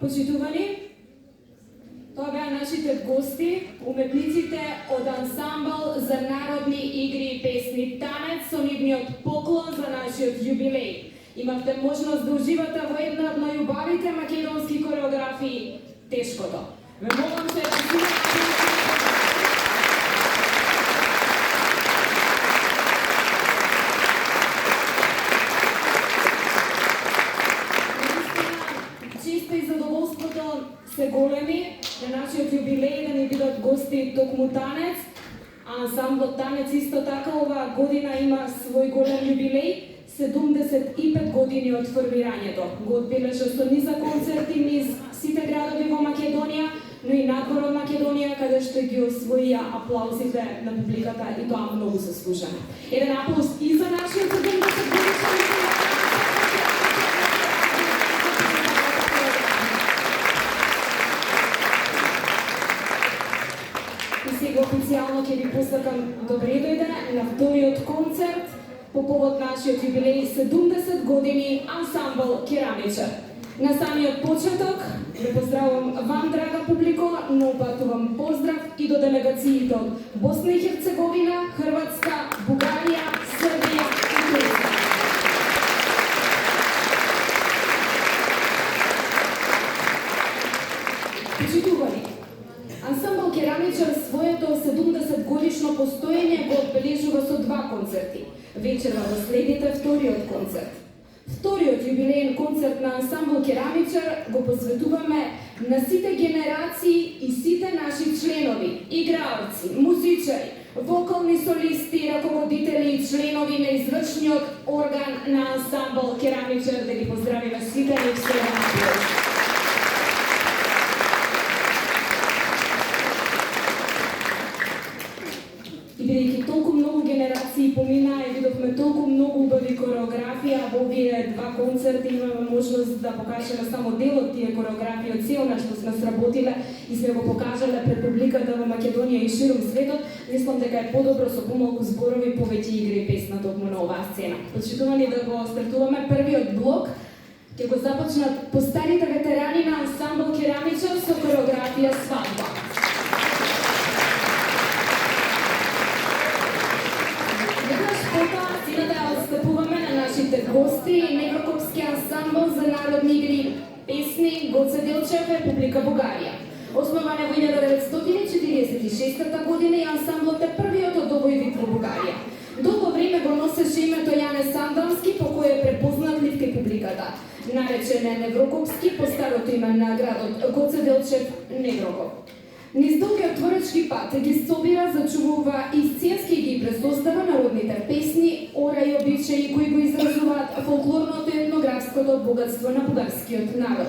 Почитувани, тоа беа нашите гости, уметниците од ансамбл за народни игри и песни Танец со нивниот поклон за нашиот јубилеј. Имавте можност да уживате во една од најубавите македонски кореографии Тешкото. Ве молам се да се големи на нашиот јубилеј да ни бидат гости токму Танец. Ансамблот Танец исто така оваа година има свој голем јубилеј, 75 години од формирањето. Го одбележа со низа концерти низ сите градови во Македонија, но и надвор од Македонија, каде што ги освоија аплаузите на публиката и тоа многу заслужено. Еден аплауз и за нашиот 70 годишен сега официјално ќе ви посакам добре дојде на вториот концерт по повод нашиот јубилеј 70 години ансамбл Керамичар. На самиот почеток ве поздравувам вам, драга публико, но упатувам поздрав и до делегациите од Босна и Херцеговина, Хрватска, Бугарија, Србија и Турска. Почитувани, ансамбл Керамичар своето 70 годишно постоење го одбележува со два концерти. Вечерва во следите вториот концерт. Вториот јубилеен концерт на ансамбл Керамичар го посветуваме на сите генерации и сите наши членови, играорци, музичари, вокални солисти, раководители и членови на извршниот орган на ансамбл Керамичар, да ги поздравиме сите нив се напред. И бидејќи толку многу генерации поминаа и видовме толку многу убави кореографија, во овие два концерти имаме можност да покажеме само дел од тие кореографии од сето на што сме сработиле и сме го покажале пред публиката во Македонија и ширум светот. Мислам дека е подобро со помалку зборови, повеќе игри и песна токму на оваа сцена. Почитувани да го стартуваме првиот блок. Ќе го започнат постарите ветерани на ансамбл Керамичар со кореографија Свадба. Отстапуваме на нашите гости, Неврокопски ансамбл за народни игри и песни Гоце Делчев, Република Бугарија. Основан е во 1946 година и ансамблот е првиот од овој вид во Бугарија. Долго време го носеше името Јане Сандамски, по кој е препознат лив кај публиката. Наречен е Неврокопски по старото име на градот Гоце Делчев, Неврокоп. Низ долгиот творечки пат ги собира, зачувува и сценски ги пресостава народните песни, ора и обичаи кои го изразуваат фолклорното и етнографското богатство на бугарскиот народ.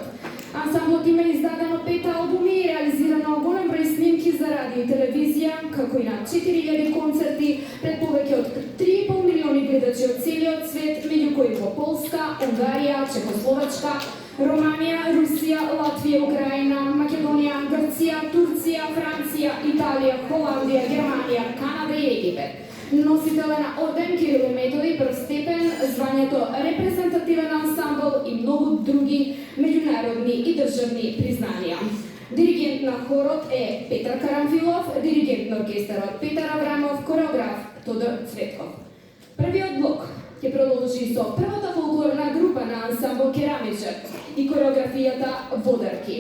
Ансамблот има издадено 5 албуми и реализирано голем број снимки за радио и телевизија, како и на 4000 концерти пред повеќе од 3,5 милиони гледачи од целиот свет, меѓу кои во Полска, Унгарија, Чехословачка, Романија, Русија, Латвија, Украина, Македонија, Грција, Турција, Франција, Италија, Холандија, Германија, Канада и Египет. Носител е на орден Кирил и Методи прв степен, звањето репрезентативен ансамбл и многу други меѓународни и државни признанија. Диригент на хорот е Петар Карамфилов, диригент на оркестарот Петар Аврамов, кореограф Тодор Цветков. Првиот блок ќе продолжи со првата фолклорна група на ансамбл Керамичар и кореографијата Водарки.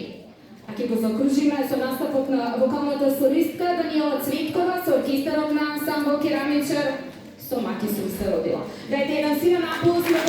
А ќе го заокружиме со наставок на вокалната солистка Даниела Цветкова со оркестарот на ансамбл Керамичар со Маки сум се родила. Дајте еден силен аплауз на